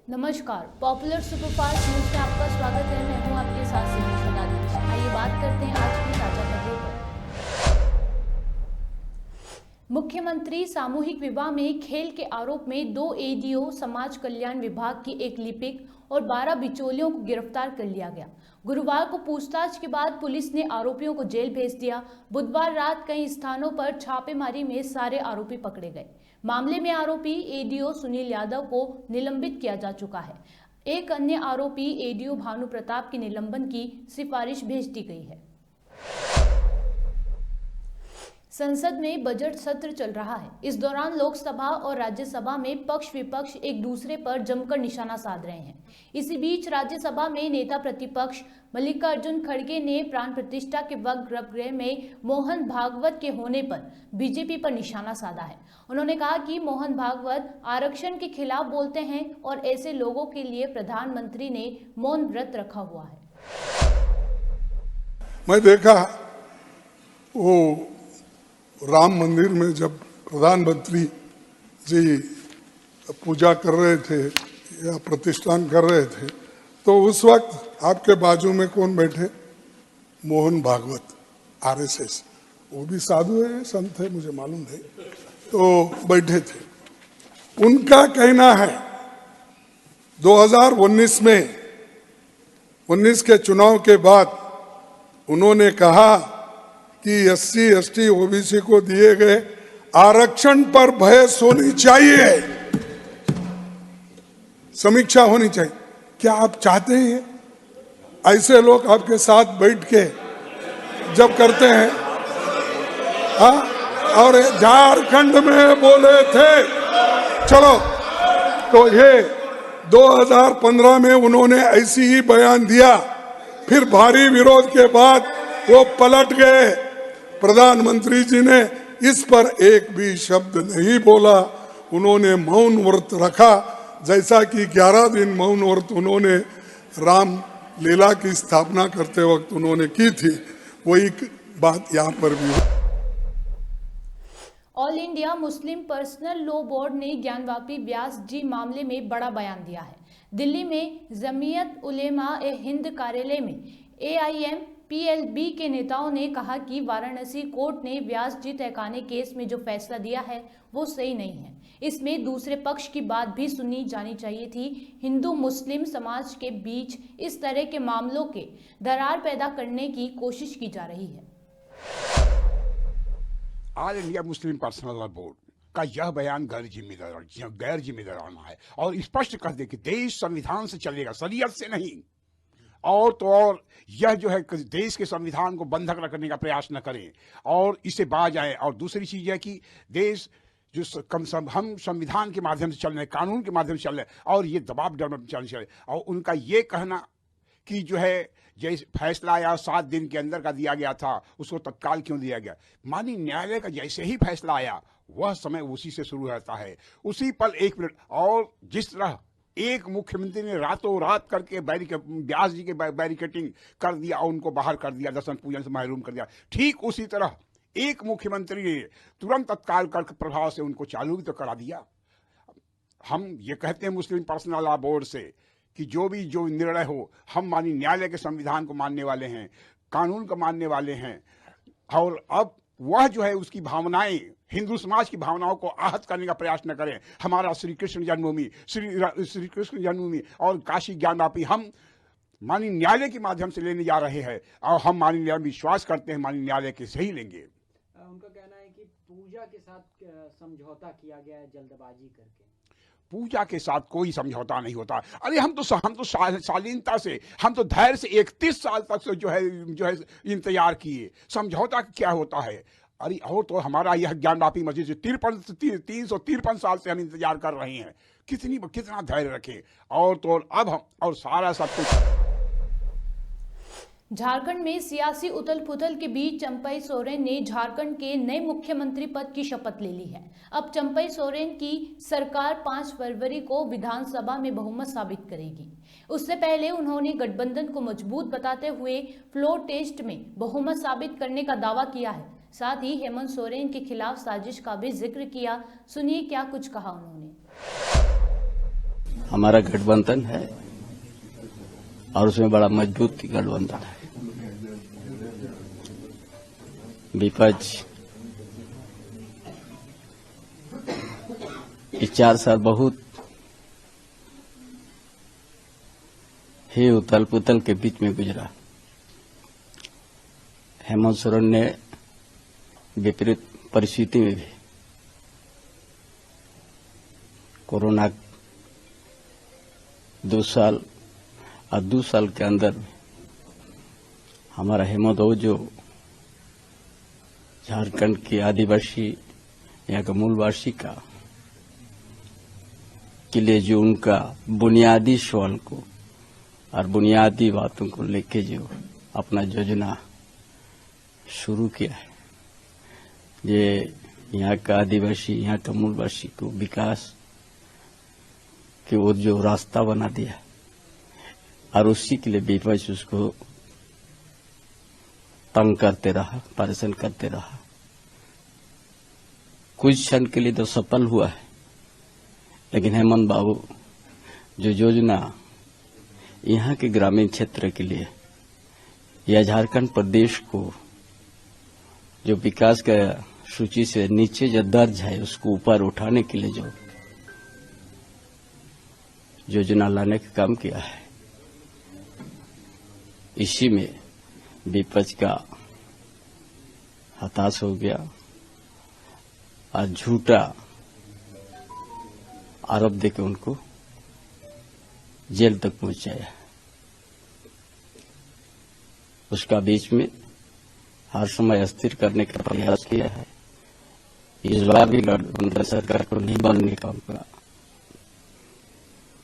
नमस्कार, popular superfast news में आपका स्वागत है। मैं हूं आपके साथ सिद्धि। आइए बात करते हैं आज की ताजा खबरों पर। मुख्यमंत्री सामूहिक विवाह में खेल के आरोप में 2 एडीओ, समाज कल्याण विभाग की एक लिपिक और 12 बिचौलियों को गिरफ्तार कर लिया गया। गुरुवार को पूछताछ के बाद पुलिस ने आरोपियों को जेल भेज दिया। बुधवार रात कई स्थानों पर छापेमारी में सारे आरोपी पकड़े गए। मामले में आरोपी एडीओ सुनील यादव को निलंबित किया जा चुका है। एक अन्य आरोपी एडीओ भानु प्रताप के निलंबन की सिफारिश भेज दी गई है। संसद में बजट सत्र चल रहा है। इस दौरान लोकसभा और राज्यसभा में पक्ष विपक्ष एक दूसरे पर जमकर निशाना साध रहे हैं। इसी बीच राज्यसभा में नेता प्रतिपक्ष मल्लिकार्जुन खड़गे ने प्राण प्रतिष्ठा के वक्त गर्भगृह में मोहन भागवत के होने पर बीजेपी पर निशाना साधा है। उन्होंने कहा कि मोहन भागवत आरक्षण के खिलाफ बोलते हैं और ऐसे लोगों के लिए प्रधानमंत्री ने मौन व्रत रखा हुआ है। मैं देखा वो राम मंदिर में जब प्रधानमंत्री जी पूजा कर रहे थे या प्रतिष्ठान कर रहे थे, तो उस वक्त आपके बाजू में कौन बैठे? मोहन भागवत, आरएसएस। वो भी साधु है, संत है, मुझे मालूम है, तो बैठे थे। उनका कहना है 2019 में 19 के चुनाव के बाद उन्होंने कहा कि SC ST OBC को दिए गए आरक्षण पर बहस होनी चाहिए, समीक्षा होनी चाहिए। क्या आप चाहते हैं ऐसे लोग आपके साथ बैठ के जब करते हैं? हाँ, और झारखंड में बोले थे, चलो, तो ये 2015 में उन्होंने ऐसी ही बयान दिया, फिर भारी विरोध के बाद वो पलट गए। प्रधानमंत्री जी ने इस पर एक भी शब्द नहीं बोला, उन्होंने मौन व्रत रखा, जैसा कि 11 दिन मौन व्रत उन्होंने राम लीला की स्थापना करते वक्त उन्होंने की थी। वही बात यहाँ पर भी है। All India Muslim personal law board ने ज्ञानवापी व्यास जी मामले में बड़ा बयान दिया है। दिल्ली में जमीयत उलेमा ए हिंद कार्यालय में AIMPLB के नेताओं ने कहा कि वाराणसी कोर्ट ने व्यास जी तहखाने केस में जो फैसला दिया है वो सही नहीं है। इसमें दूसरे पक्ष की बात भी सुनी जानी चाहिए थी। हिंदू मुस्लिम समाज के बीच इस तरह के मामलों के दरार पैदा करने की कोशिश की जा रही है। All India Muslim personal law board का यह बयान गैर जिम्मेदाराना है और स्पष्ट कर दे कि देश संविधान से चलेगा, शरीयत से नहीं। और तो और यह जो है देश के संविधान को बंधक रखने का प्रयास न करें और इसे बाज आए। और दूसरी चीज है कि देश जो हम संविधान के माध्यम से चल रहे हैं, कानून के माध्यम से चल रहे हैं और ये दबाव डर चल रहे। और उनका ये कहना कि जो है जैसे फैसला आया 7 दिन के अंदर का दिया गया था, उसको तत्काल क्यों दिया गया? माननीय न्यायालय का जैसे ही फैसला आया वह समय उसी से शुरू रहता है, उसी पल 1 मिनट। और जिस तरह एक मुख्यमंत्री ने रातों रात करके व्यास जी के बैरिकेटिंग कर दिया और उनको बाहर कर दिया, दर्शन पूजन से महरूम कर दिया, ठीक उसी तरह एक मुख्यमंत्री ने तुरंत तत्काल कर प्रभाव से उनको चालू भी तो करा दिया। हम ये कहते हैं मुस्लिम पर्सनल लॉ बोर्ड से कि जो निर्णय हो, हम माननीय न्यायालय के संविधान को मानने वाले हैं, कानून को मानने वाले हैं। और अब वह जो है उसकी भावनाएं, हिंदू समाज की भावनाओं को आहत करने का प्रयास न करें। हमारा श्री कृष्ण जन्मभूमि और काशी ज्ञानवापी हम माननीय न्यायालय के माध्यम से लेने जा रहे हैं और हम माननीय न्यायालय विश्वास करते हैं माननीय न्यायालय के सही लेंगे। उनका कहना है कि पूजा के साथ समझौता किया गया है जल्दबाजी करके। पूजा के साथ कोई समझौता नहीं होता। अरे हम तो शालीनता से, हम तो धैर्य से 31 साल तक से जो है इंतजार किए। समझौता क्या होता है? अरे और तो हमारा यह ज्ञानवापी मस्जिद से 353 साल से हम इंतजार कर रहे हैं। कितना धैर्य रखें। और तो अब हम और सारा सब कुछ। झारखंड में सियासी उथल पुथल के बीच चंपई सोरेन ने झारखंड के नए मुख्यमंत्री पद की शपथ ले ली है। अब चंपई सोरेन की सरकार 5 फरवरी को विधानसभा में बहुमत साबित करेगी। उससे पहले उन्होंने गठबंधन को मजबूत बताते हुए फ्लोर टेस्ट में बहुमत साबित करने का दावा किया है। साथ ही हेमंत सोरेन के खिलाफ साजिश का भी जिक्र किया। सुनिए क्या कुछ कहा उन्होंने। हमारा गठबंधन है और उसमें बड़ा मजबूत गठबंधन है। विपक्ष इस 4 साल बहुत ही उथल पुथल के बीच में गुजरा। हेमंत सोरेन ने विपरीत परिस्थिति में भी कोरोना 2 साल और 2 साल के अंदर हमारा हेमंत हो जो झारखंड के आदिवासी यहाँ का मूलवासी का के लिए जो उनका बुनियादी सवाल को और बुनियादी बातों को लेके जो अपना योजना शुरू किया है, ये यहाँ का आदिवासी यहाँ का मूलवासी को विकास के वो जो रास्ता बना दिया और उसी के लिए विपक्ष उसको तंग करते रहा, परेशान करते रहा। कुछ क्षण के लिए तो सफल हुआ है, लेकिन हेमंत बाबू जो योजना यहाँ के ग्रामीण क्षेत्र के लिए या झारखंड प्रदेश को जो विकास का सूची से नीचे जो दर्ज है उसको ऊपर उठाने के लिए जो योजना लाने का काम किया है, इसी में विपक्ष का हताश हो गया और झूठा आरोप देकर उनको जेल तक पहुंचाया। उसका बीच में हर समय अस्थिर करने का प्रयास किया है। इस बार भी गठबंधन सरकार को नहीं बनने का उनका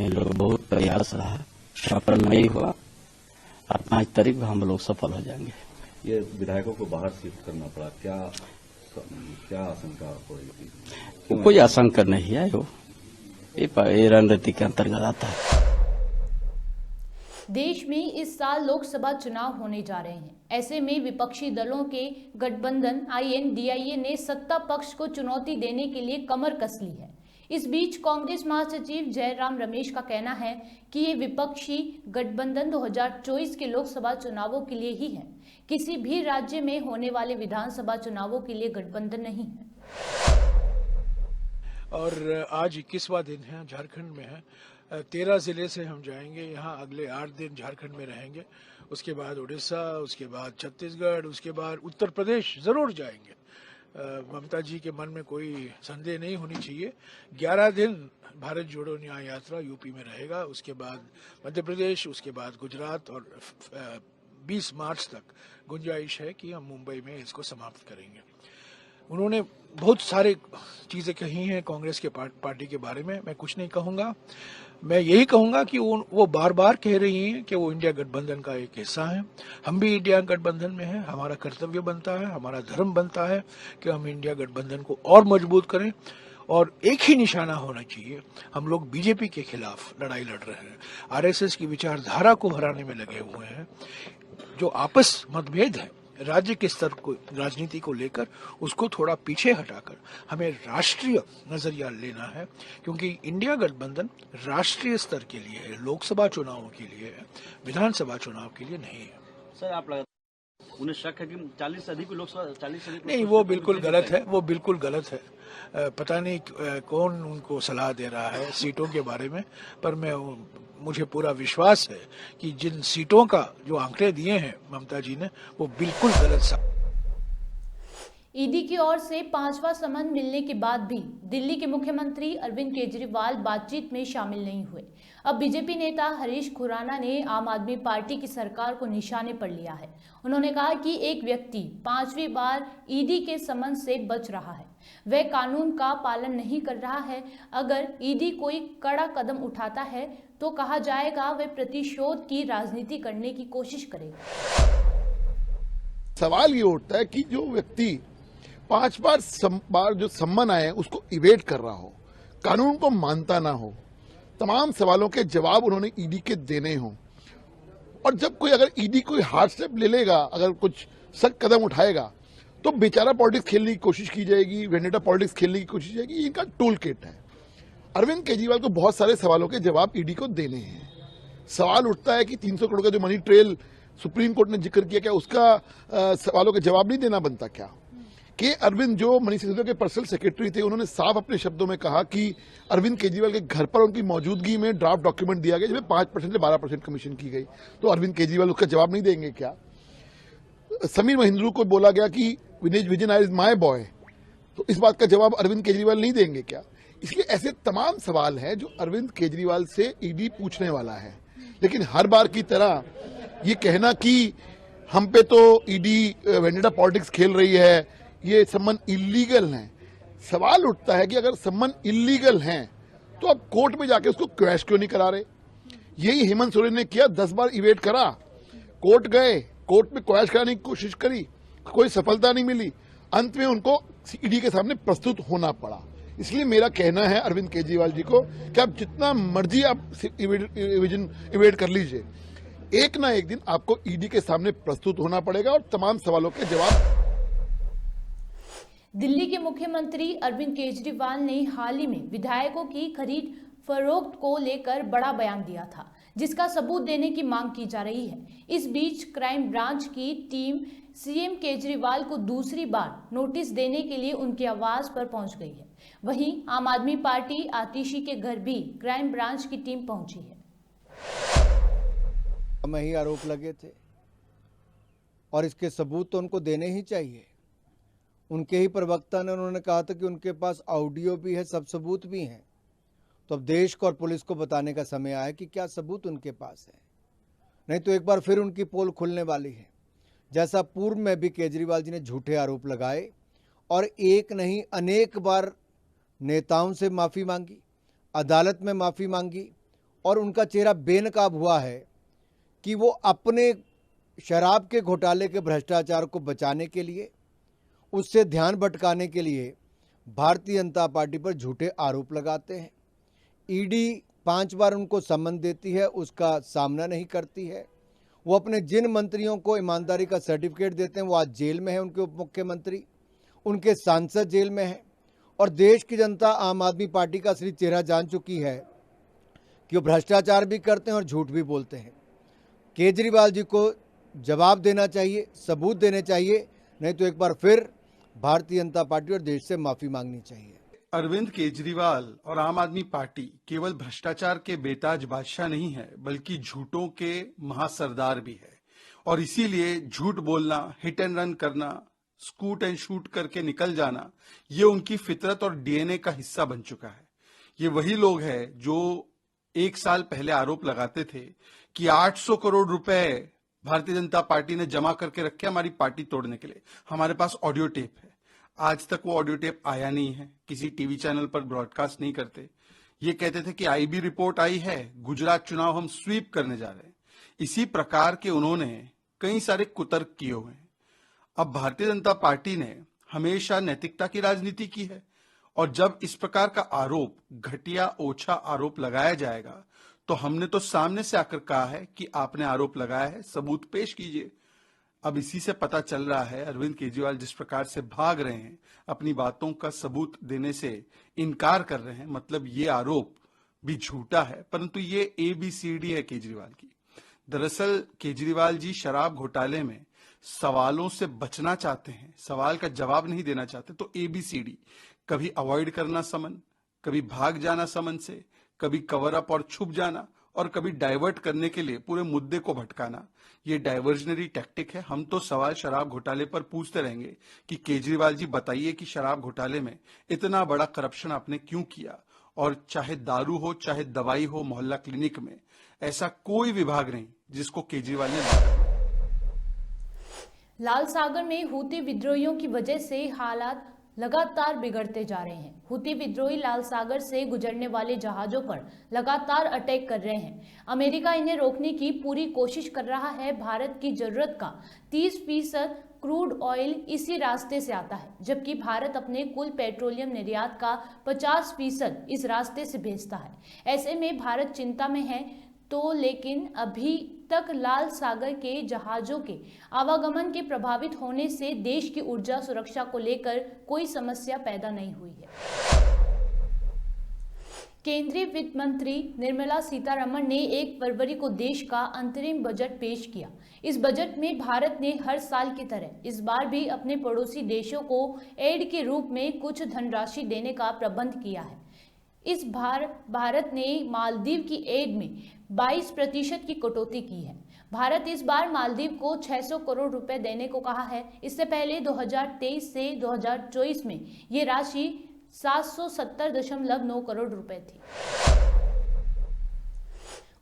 ये लोग बहुत प्रयास रहा, सफल नहीं हुआ और 5 तारीख को हम लोग सफल हो जाएंगे। ये विधायकों को बाहर शिफ्ट करना पड़ा, क्या आशंका हो रही थी? कोई आशंका नहीं है, वो ये रणनीति के अंतर्गत आता है। देश में इस साल लोकसभा चुनाव होने जा रहे हैं। ऐसे में विपक्षी दलों के गठबंधन INDIA ने सत्ता पक्ष को चुनौती देने के लिए कमर कस ली है। इस बीच कांग्रेस महासचिव जयराम रमेश का कहना है कि ये विपक्षी गठबंधन 2024 के लोकसभा चुनावों के लिए ही है, किसी भी राज्य में होने वाले विधानसभा चुनावों के लिए गठबंधन नहीं है। और आज 21वां दिन है, झारखंड में है। 13 जिले से हम जाएंगे, यहाँ अगले 8 दिन झारखंड में रहेंगे, उसके बाद उड़ीसा, उसके बाद छत्तीसगढ़, उसके बाद उत्तर प्रदेश जरूर जाएंगे। ममता जी के मन में कोई संदेह नहीं होनी चाहिए। 11 दिन भारत जोड़ो न्याय यात्रा यूपी में रहेगा, उसके बाद मध्य प्रदेश, उसके बाद गुजरात और 20 मार्च तक गुंजाइश है कि हम मुंबई में इसको समाप्त करेंगे। उन्होंने बहुत सारे चीजें कही हैं कांग्रेस के पार्टी के बारे में, मैं कुछ नहीं कहूंगा। मैं यही कहूंगा कि वो बार बार कह रही हैं कि वो इंडिया गठबंधन का एक हिस्सा है। हम भी इंडिया गठबंधन में हैं। हमारा कर्तव्य बनता है, हमारा धर्म बनता है कि हम इंडिया गठबंधन को और मजबूत करें और एक ही निशाना होना चाहिए। हम लोग बीजेपी के खिलाफ लड़ाई लड़ रहे हैं, RSS की विचारधारा को हराने में लगे हुए हैं। जो आपस मतभेद है राज्य के स्तर को, राजनीति को लेकर, उसको थोड़ा पीछे हटाकर हमें राष्ट्रीय नजरिया लेना है, क्योंकि इंडिया गठबंधन राष्ट्रीय स्तर के लिए है, लोकसभा चुनावों के लिए है, विधानसभा चुनाव के लिए नहीं है। सर, आप उन्हें शक है कि 40 से अधिक लोकसभा 40 से अधिक नहीं, वो बिल्कुल गलत है, वो बिल्कुल गलत है। पता नहीं कौन उनको सलाह दे रहा है सीटों के बारे में, पर मुझे पूरा विश्वास है कि जिन सीटों का जो आंकड़े दिए हैं ममता जी ने, वो बिल्कुल गलत ईडी की ओर से 5वां समन मिलने के बाद भी दिल्ली के मुख्यमंत्री अरविंद केजरीवाल बातचीत में शामिल नहीं हुए। अब बीजेपी नेता हरीश खुराना ने आम आदमी पार्टी की सरकार को निशाने पर लिया है। उन्होंने कहा कि एक व्यक्ति 5वीं बार ईडी के समन से बच रहा है, वह कानून का पालन नहीं कर रहा है। अगर ईडी कोई कड़ा कदम उठाता है तो कहा जाएगा वह प्रतिशोध की राजनीति करने की कोशिश करेगा। सवाल ये उठता है कि जो व्यक्ति 5 बार जो सम्मन आए उसको इवेट कर रहा हो, कानून को मानता ना हो, तमाम सवालों के जवाब उन्होंने ईडी के देने हों, और जब कोई अगर ईडी कोई हार्ड स्टेप ले लेगा, अगर कुछ सख्त कदम उठाएगा, तो बेचारा पॉलिटिक्स खेलने की कोशिश की जाएगी, वेंडेटा पॉलिटिक्स खेलने की कोशिश जाएगी। इनका टूल किट है अरविंद केजरीवाल को बहुत सारे सवालों के जवाब ईडी को देने हैं। सवाल उठता है कि 300 करोड़ का जो मनी ट्रेल सुप्रीम कोर्ट ने जिक्र किया, क्या उसका सवालों के जवाब नहीं देना बनता क्या? कि अरविंद जो मनीष सिसोदिया के पर्सनल सेक्रेटरी थे, उन्होंने साफ अपने शब्दों में कहा कि अरविंद केजरीवाल के घर पर उनकी मौजूदगी में ड्राफ्ट डॉक्यूमेंट दिया गया जिसमें 5% से 12% कमीशन की गई। तो अरविंद केजरीवाल उसका जवाब नहीं देंगे क्या? समीर महिंद्रू को बोला गया कि विजय नायर इज माय बॉय, तो इस बात का जवाब अरविंद केजरीवाल नहीं देंगे क्या? इसलिए ऐसे तमाम सवाल हैं जो अरविंद केजरीवाल से ईडी पूछने वाला है। लेकिन हर बार की तरह ये कहना कि हम पे तो ईडी वेंडेटा पॉलिटिक्स खेल रही है, ये सम्मन इलीगल हैं। सवाल उठता है कि अगर सम्मन इलीगल हैं तो आप कोर्ट में जाके उसको क्वैश क्यों नहीं करा रहे? यही हेमंत सोरेन ने किया, 10 बार इवेट करा, कोर्ट गए, कोर्ट में क्वैश कराने की कोशिश करी, कोई सफलता नहीं मिली, अंत में उनको ईडी के सामने प्रस्तुत होना पड़ा। इसलिए मेरा कहना है अरविंद केजरीवाल जी को कि आप जितना मर्जी आप इवेट कर लीजिए, एक ना एक दिन आपको ईडी के सामने प्रस्तुत होना पड़ेगा और तमाम सवालों के जवाब। दिल्ली के मुख्यमंत्री अरविंद केजरीवाल ने हाल ही में विधायकों की खरीद फरोख्त को लेकर बड़ा बयान दिया था, जिसका सबूत देने की मांग की जा रही है। इस बीच क्राइम ब्रांच की टीम सीएम केजरीवाल को दूसरी बार नोटिस देने के लिए उनके आवास पर पहुंच गई है। वहीं आम आदमी पार्टी आतिशी के घर भी क्राइम ब्रांच की टीम पहुंची है। हमें ही आरोप लगे थे और इसके सबूत तो उनको देने ही चाहिए। उनके ही प्रवक्ता ने उन्होंने कहा था कि उनके पास ऑडियो भी है, सब सबूत भी हैं। तो अब देश को और पुलिस को बताने का समय आया कि क्या सबूत उनके पास है, नहीं तो एक बार फिर उनकी पोल खुलने वाली है। जैसा पूर्व में भी केजरीवाल जी ने झूठे आरोप लगाए और एक नहीं अनेक बार नेताओं से माफ़ी मांगी, अदालत में माफ़ी मांगी और उनका चेहरा बेनकाब हुआ है कि वो अपने शराब के घोटाले के भ्रष्टाचार को बचाने के लिए, उससे ध्यान भटकाने के लिए भारतीय जनता पार्टी पर झूठे आरोप लगाते हैं। ईडी 5 बार उनको सम्मन देती है, उसका सामना नहीं करती है। वो अपने जिन मंत्रियों को ईमानदारी का सर्टिफिकेट देते हैं वो आज जेल में है, उनके उप मुख्यमंत्री, उनके सांसद जेल में हैं और देश की जनता आम आदमी पार्टी का असली चेहरा जान चुकी है कि वो भ्रष्टाचार भी करते हैं और झूठ भी बोलते हैं। केजरीवाल जी को जवाब देना चाहिए, सबूत देने चाहिए, नहीं तो एक बार फिर भारतीय जनता पार्टी और देश से माफी मांगनी चाहिए। अरविंद केजरीवाल और आम आदमी पार्टी केवल भ्रष्टाचार के बेताज बादशाह नहीं है, बल्कि झूठों के महासरदार भी है। और इसीलिए झूठ बोलना, हिट एंड रन करना, स्कूट एंड शूट करके निकल जाना, ये उनकी फितरत और डीएनए का हिस्सा बन चुका है। ये वही लोग हैं जो 1 साल पहले आरोप लगाते थे कि 800 करोड़ रुपए भारतीय जनता पार्टी ने जमा करके रखे हमारी पार्टी तोड़ने के लिए। हमारे पास ऑडियो टेप है, आज तक वो ऑडियो टेप आया नहीं है, किसी टीवी चैनल पर ब्रॉडकास्ट नहीं करते। ये कहते थे कि आईबी रिपोर्ट आई है, गुजरात चुनाव हम स्वीप करने जा रहे हैं। इसी प्रकार के उन्होंने कई सारे कुतर्क किए हुए हैं। अब भारतीय जनता पार्टी ने हमेशा नैतिकता की राजनीति की है और जब इस प्रकार का आरोप, घटिया ओछा आरोप लगाया जाएगा तो हमने तो सामने से आकर कहा है कि आपने आरोप लगाया है, सबूत पेश कीजिए। अब इसी से पता चल रहा है अरविंद केजरीवाल जिस प्रकार से भाग रहे हैं, अपनी बातों का सबूत देने से इनकार कर रहे हैं, मतलब ये आरोप भी झूठा है, परंतु ये ABCD है केजरीवाल की। दरअसल केजरीवाल जी शराब घोटाले में सवालों से बचना चाहते हैं, सवाल का जवाब नहीं देना चाहते। तो ABCD, कभी अवॉइड करना समन, कभी भाग जाना समन से, कभी कवर अप और छुप जाना और कभी डाइवर्ट करने के लिए पूरे मुद्दे को भटकाना। ये डाइवर्जनरी टैक्टिक है। हम तो सवाल शराब घोटाले पर पूछते रहेंगे कि केजरीवाल जी बताइए कि शराब घोटाले में इतना बड़ा करप्शन आपने क्यों किया, और चाहे दारू हो, चाहे दवाई हो, मोहल्ला क्लिनिक में ऐसा कोई विभाग नहीं जिसको केजरीवाल ने। लाल सागर में हूती विद्रोहियों की वजह से हालात लगातार बिगड़ते जा रहे हैं। हूती विद्रोही लाल सागर से गुजरने वाले जहाजों पर लगातार अटैक कर रहे हैं। अमेरिका इन्हें रोकने की पूरी कोशिश कर रहा है। भारत की जरूरत का 30% क्रूड ऑयल इसी रास्ते से आता है, जबकि भारत अपने कुल पेट्रोलियम निर्यात का 50% इस रास्ते से भेजता है। ऐसे में भारत चिंता में है तो, लेकिन अभी तक लाल सागर के जहाजों के आवागमन के प्रभावित होने से देश की ऊर्जा सुरक्षा को लेकर कोई समस्या पैदा नहीं हुई है। केंद्रीय वित्त मंत्री निर्मला सीतारमण ने 1 फरवरी को देश का अंतरिम बजट पेश किया। इस बजट में भारत ने हर साल की तरह इस बार भी अपने पड़ोसी देशों को एड के रूप में कुछ धनराशि देने का प्रबंध किया है। इस बार भारत ने मालदीव की एड में 22% की कटौती की है। भारत इस बार मालदीव को 600 करोड़ रुपए देने को कहा है। इससे पहले 2023 से 2024 में ये राशि 770.9 करोड़ रुपए थी।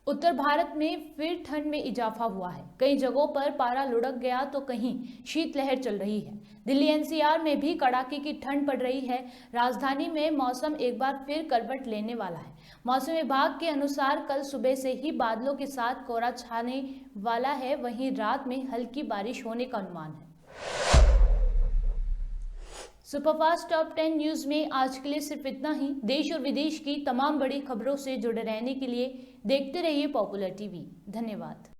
उत्तर भारत में फिर ठंड में इजाफा हुआ है। कई जगहों पर पारा लुढ़क गया तो कहीं शीतलहर चल रही है। दिल्ली एनसीआर में भी कड़ाके की ठंड पड़ रही है। राजधानी में मौसम एक बार फिर करवट लेने वाला है। मौसम विभाग के अनुसार कल सुबह से ही बादलों के साथ कोहरा छाने वाला है। वहीं रात में हल्की बारिश होने का अनुमान है। सुपरफास्ट टॉप 10 न्यूज में आज के लिए सिर्फ इतना ही। देश और विदेश की तमाम बड़ी खबरों से जुड़े रहने के लिए देखते रहिए पॉपुलर टीवी। धन्यवाद।